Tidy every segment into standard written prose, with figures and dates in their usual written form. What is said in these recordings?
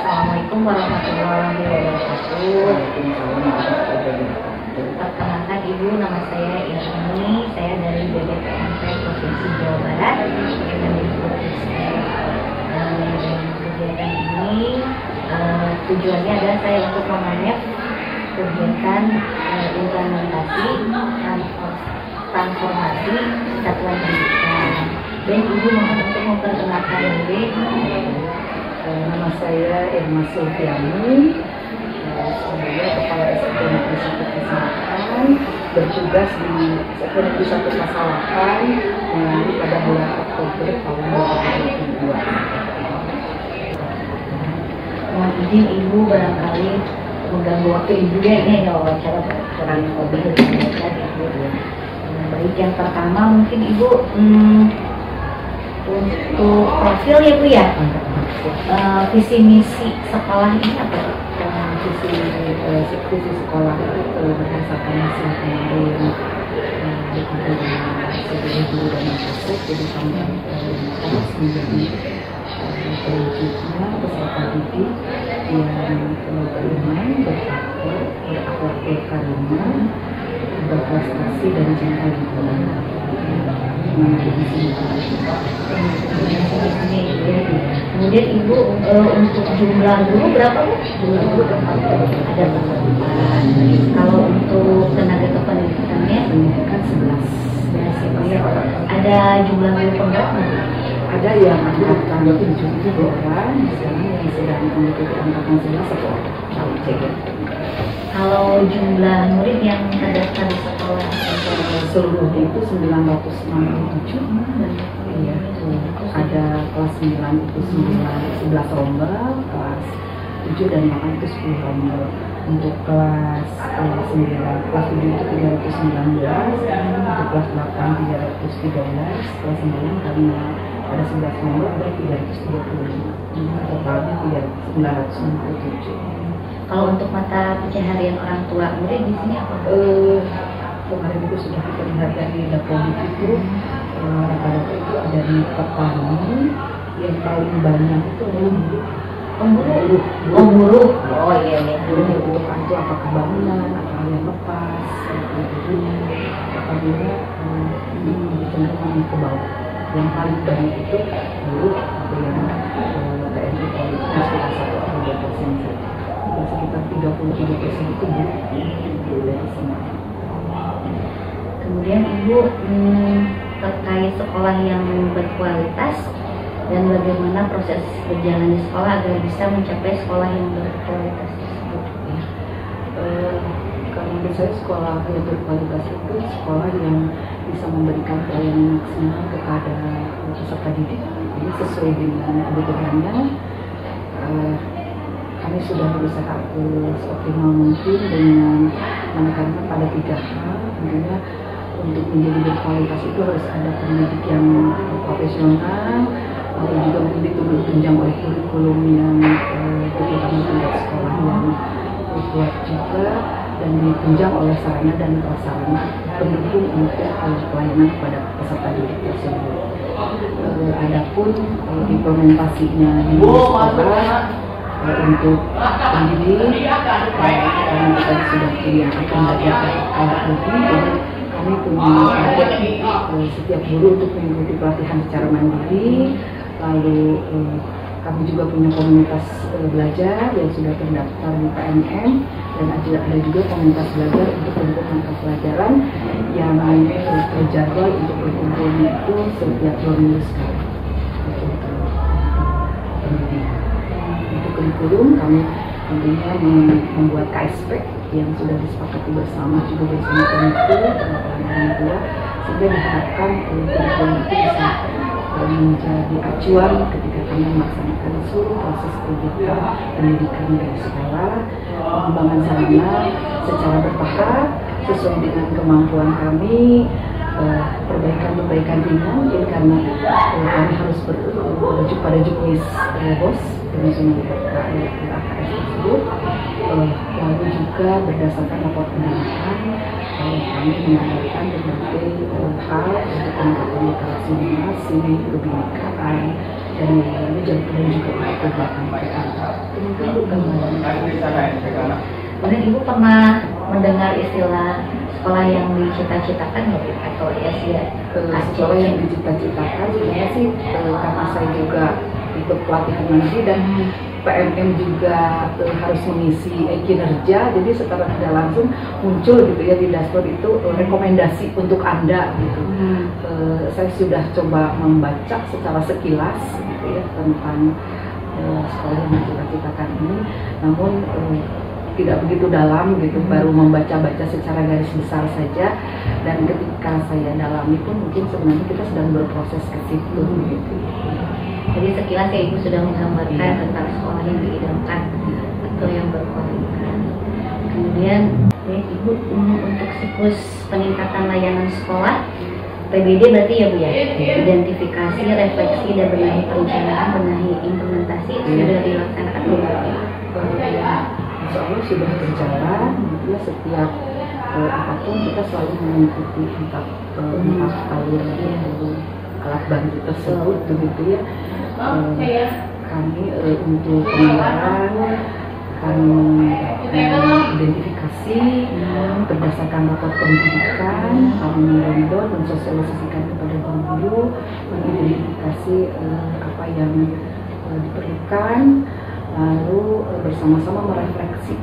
Assalamualaikum warahmatullahi wabarakatuh. Perkenalkan Ibu, nama saya Irmi. Saya dari BPPMP Provinsi Jawa Barat. Kegiatan ini tujuannya adalah saya untuk memanage kegiatan implementasi transformasi satuan pendidikan. Dan Ibu mohon untuk memperkenalkan diri. Nama saya Irma Sulfiani, saya Kepala SPP Negeri 1 Pasawahan, bertugas di SPP Negeri 1 Pasawahan pada bulan Oktober tahun 2022. Mohon izin Ibu barangkali mengganggu waktu Ibu ya, ini wawancara kurang lebih baik. Yang pertama mungkin Ibu untuk profil ya Bu ya, visi misi sekolah ini apa? Visi sekolah itu berdasarkan hasil kemarin sebagai guru dan mahasiswa, jadi kami harus menjadi terwujudnya peserta didik yang beriman, bertakwa, berakhlak berkarimah, berprestasi dan cinta lingkungan. Kemudian Ibu untuk jumlah guru berapa Bu? Jumlah guru ada 4. Kalau untuk tenaga kependidikannya pendidikan 11. Ada jumlah guru penggerak nggak? Ada yang angkatan 7 orang, misalnya yang sedang mengikuti angkatan 11 1 orang. Kalau jumlah murid yang terdaftar di sekolah seluruhnya itu 967. Iya, ada kelas 9 itu 11 rombel, kelas 7 dan 8 itu 10 rombel. Untuk kelas 9, kelas 7 itu 319, untuk kelas 8 313, kelas 9 karena ada 11 rombel ada 335, totalnya 967. Kalau untuk mata pencaharian orang tua murid di sini apa? Kemarin itu sudah kita lihat dari Dapodik itu rata-rata itu ada di petani yang paling banyak itu pemburu. Oh iya. Buruh itu apakah bangunan atau yang lepas, apabila cenderung ke bawah. Yang paling banyak itu buruh atau yang TNI Polri sekitar 1 atau 2% saja. Sekitar 33% itu buruh dari sini. Kemudian Ibu terkait sekolah yang berkualitas dan bagaimana proses berjalannya sekolah agar bisa mencapai sekolah yang berkualitas tersebut. Kalau menurut saya sekolah yang berkualitas itu sekolah yang bisa memberikan pelayanan maksimal kepada peserta didik, jadi sesuai dengan kebutuhannya. Kami sudah berusaha seoptimal mungkin dengan menekankan pada 3 hal. Tentunya untuk menjadi berkualitas itu harus ada pendidik yang profesional, lalu juga mendidik ditunjang oleh kurikulum yang terutama tingkat sekolah yang kuat juga, dan ditunjang oleh sarana dan prasarana pendukung untuk pelayanan kepada peserta didik tersebut. Adapun implementasinya di sekolah untuk pendidik, karena kita sudah punya akan belajar alat lebih, jadi kami punya setiap guru untuk mengikuti pelatihan secara mandiri. Lalu kami juga punya komunitas belajar yang sudah terdaftar di PNM, dan ada juga komunitas belajar untuk bentuk mata pelajaran yang terjadwal untuk berkumpulnya itu setiap 2 minggu sekali. Untuk kurikulum kami tentunya membuat KSP yang sudah disepakati bersama juga bersama komite dan orang tua, sehingga diharapkan kurikulum itu bisa menjadi acuan ketika kami melaksanakan seluruh proses kegiatan pendidikan dari sekolah. Pengembangan sarana secara bertahap sesuai dengan kemampuan kami, perbaikan ringan, mungkin karena kami harus merujuk pada juknis bos dengan AKS tersebut. Lalu juga berdasarkan rapor penelitian, kami mengadakan berbagai hal untuk peningkatan literasi minimasi, kebinekaan, dan lain-lainnya, dan juga untuk kegiatan PKK. Mungkin kemudian Ibu pernah mendengar istilah sekolah yang dicita-citakan atau sekolah yang dicita-citakan sebenarnya sih karena saya juga ikut pelatihan nanti dan PMM juga harus mengisi kinerja, jadi secara tidak langsung muncul gitu ya di dashboard itu rekomendasi untuk Anda gitu. Saya sudah coba membaca secara sekilas gitu ya tentang sekolah yang dicita-citakan ini, namun tidak begitu dalam gitu, baru membaca-baca secara garis besar saja, dan ketika saya dalami pun mungkin sebenarnya kita sedang berproses ke situ gitu. Jadi sekilas ya Ibu sudah menggambarkan tentang sekolah yang diidamkan atau yang berkualitas. Kemudian Ibu untuk siklus peningkatan layanan sekolah PBD berarti ya Bu ya, identifikasi, refleksi, dan benahi perencanaan, benahi implementasi sudah dilaksanakan belum? Insya Allah sudah berjalan, ya setiap apapun kita selalu mengikuti empat alur alat bantu tersebut, begitu ya. Kami untuk pengamalan, kami identifikasi berdasarkan rapor pendidikan, kami mendorong mensosialisasikan kepada guru-guru, mengidentifikasi apa yang diperlukan, lalu bersama-sama merefleksi.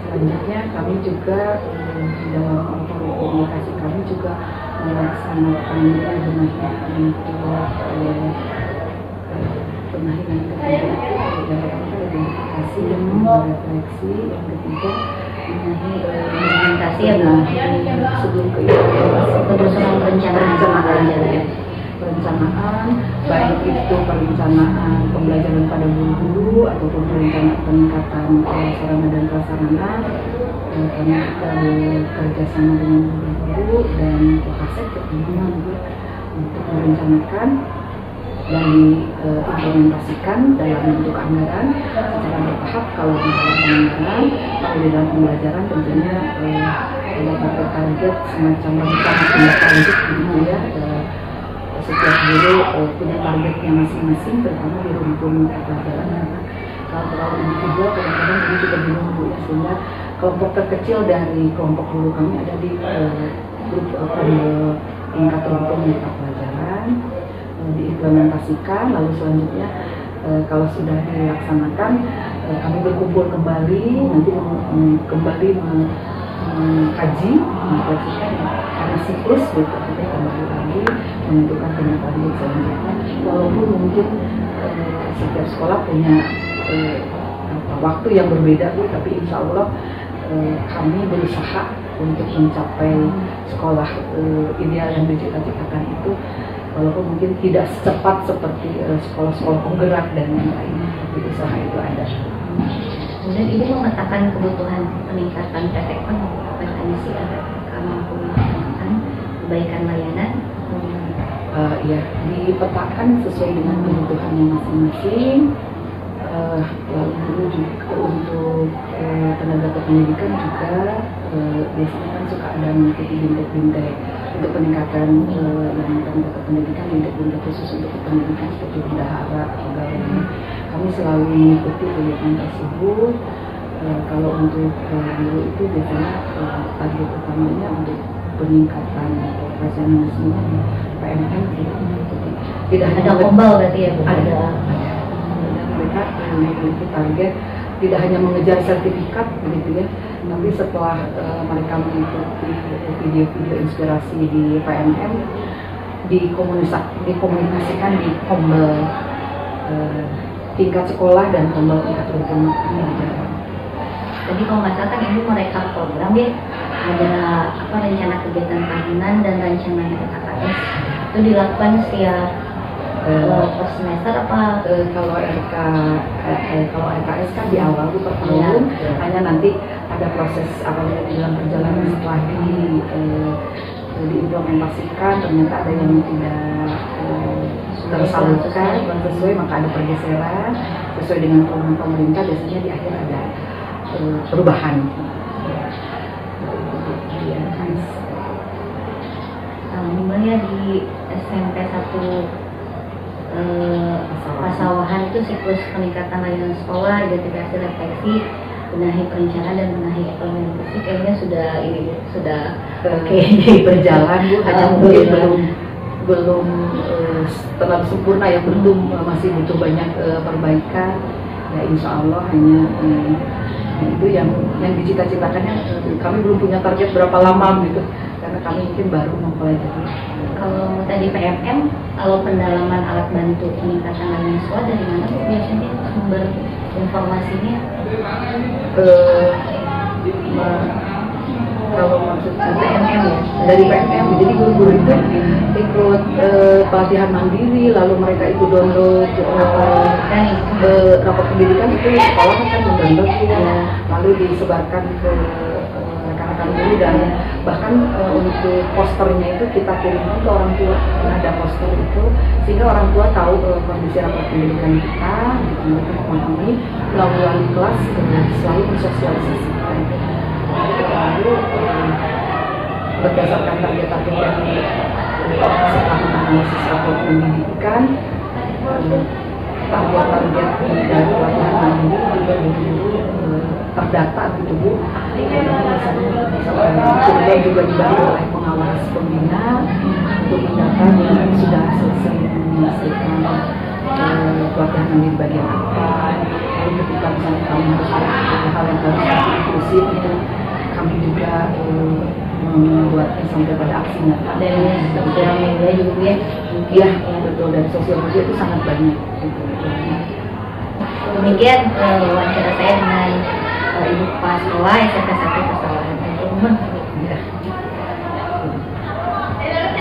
Selanjutnya kami juga di dalam komunikasi kami juga melaksanakan penahanan yang pertama identifikasi, yang refleksi, yang ketiga implementasi ya sebelum ke implementasi perencanaan, baik itu perencanaan pembelajaran pada guru-guru ataupun perencanaan peningkatan sarana dan prasarana. Kami juga bekerja sama dengan guru-guru dan Kohasek tentunya untuk merencanakan dan diimplementasikan dalam bentuk anggaran secara bertahap. Kalau di dalam anggaran, kalau di dalam pembelajaran tentunya ada target semacam rencana tindak lanjut gitu ya. Setiap guru punya targetnya masing-masing, terutama di rumpun pelajaran. Kalau terlalu individual, kadang-kadang ini juga bingung Bu ya, sehingga kelompok terkecil dari kelompok guru kami ada di grup tingkat rumpun mata pelajaran, diimplementasikan. Lalu selanjutnya kalau sudah dilaksanakan, kami berkumpul kembali, nanti kembali mengkaji, merefleksikan karena siklus gitu, kita kembali lagi menentukan tindak lanjut selanjutnya. Walaupun mungkin setiap sekolah punya waktu yang berbeda Bu, tapi insya Allah kami berusaha untuk mencapai sekolah ideal yang dicita-citakan itu, walaupun mungkin tidak secepat seperti sekolah-sekolah penggerak dan yang lainnya, tapi usaha itu ada. Kemudian Ibu memetakan kebutuhan peningkatan PTK potensi agar mampu melaksanakan kebaikan layanan. Ya, dipetakan sesuai dengan kebutuhannya masing-masing. Lalu juga untuk tenaga kependidikan juga biasanya kan suka ada mengikuti bintek-bintek untuk peningkatan yang tenaga kependidikan, bintek-bintek khusus untuk kependidikan seperti bendahara atau pegawai. Kami selalu mengikuti kegiatan tersebut. Kalau untuk guru itu biasanya target utamanya untuk peningkatan profesionalisme PMM tidak hanya ada kombal berarti ya Bu? Ada. Mereka memiliki target tidak hanya mengejar sertifikat begitu ya, tapi setelah mereka mengikuti video-video inspirasi di PMM, dikomunikasikan di kombal tingkat sekolah dan kombal tingkat rumpun. Jadi kalau nggak salah kan Ibu merekap program ya, ada rencana kegiatan tahunan dan rencana KKS itu dilakukan setiap per semester apa? Kalau RKS kan di awal tuh per tahun, hanya nanti ada proses awalnya dalam perjalanan setelah diimplementasikan ternyata ada yang tidak tersalurkan sesuai, maka ada pergeseran sesuai dengan program pemerintah. Biasanya di akhir ada perubahan. Misalnya di SMP 1 Pasawahan itu siklus peningkatan layanan sekolah, identifikasi refleksi, benahi perencanaan dan benahi implementasi kayaknya sudah oke berjalan Bu, hanya mungkin belum terlalu sempurna ya, belum masih butuh banyak perbaikan ya. Insya Allah hanya itu yang dicita-citakannya. Kami belum punya target berapa lama gitu, karena kami mungkin baru mempelajari. Kalau tadi PMM, kalau pendalaman alat bantu peningkatan layanan sekolah dari mana Bu biasanya sumber informasinya? Kalau maksudnya PMM ya, dari PMM, jadi guru-guru itu ikut pelatihan mandiri, lalu mereka ikut download rapor pendidikan itu sekolah kan mendownload ya, lalu disebarkan ke rekan-rekan guru, dan bahkan untuk posternya itu kita kirimkan ke orang tua. Ada poster itu sehingga orang tua tahu kondisi rapor pendidikan kita, mereka memahami, melalui kelas selalu mensosialisasikan. Lalu berdasarkan target-target yang setelah menganalisis rapor pendidikan, target-target dari pelatihan mandiri juga dulu terdata gitu Bu. Kemudian juga dibantu oleh pengawas pembina untuk mendata yang sudah selesai menyelesaikan pelatihan mandiri bagian apa. Lalu ketika misalnya kami harus ada hal yang harus inklusif itu, kami juga membuatnya sampai pada aksi nyata. Dari sosial media juga ya? Iya, betul, dari sosial media itu sangat banyak. Demikian wawancara saya dengan Ibu Kepala Sekolah SMP 1 Pasawahan.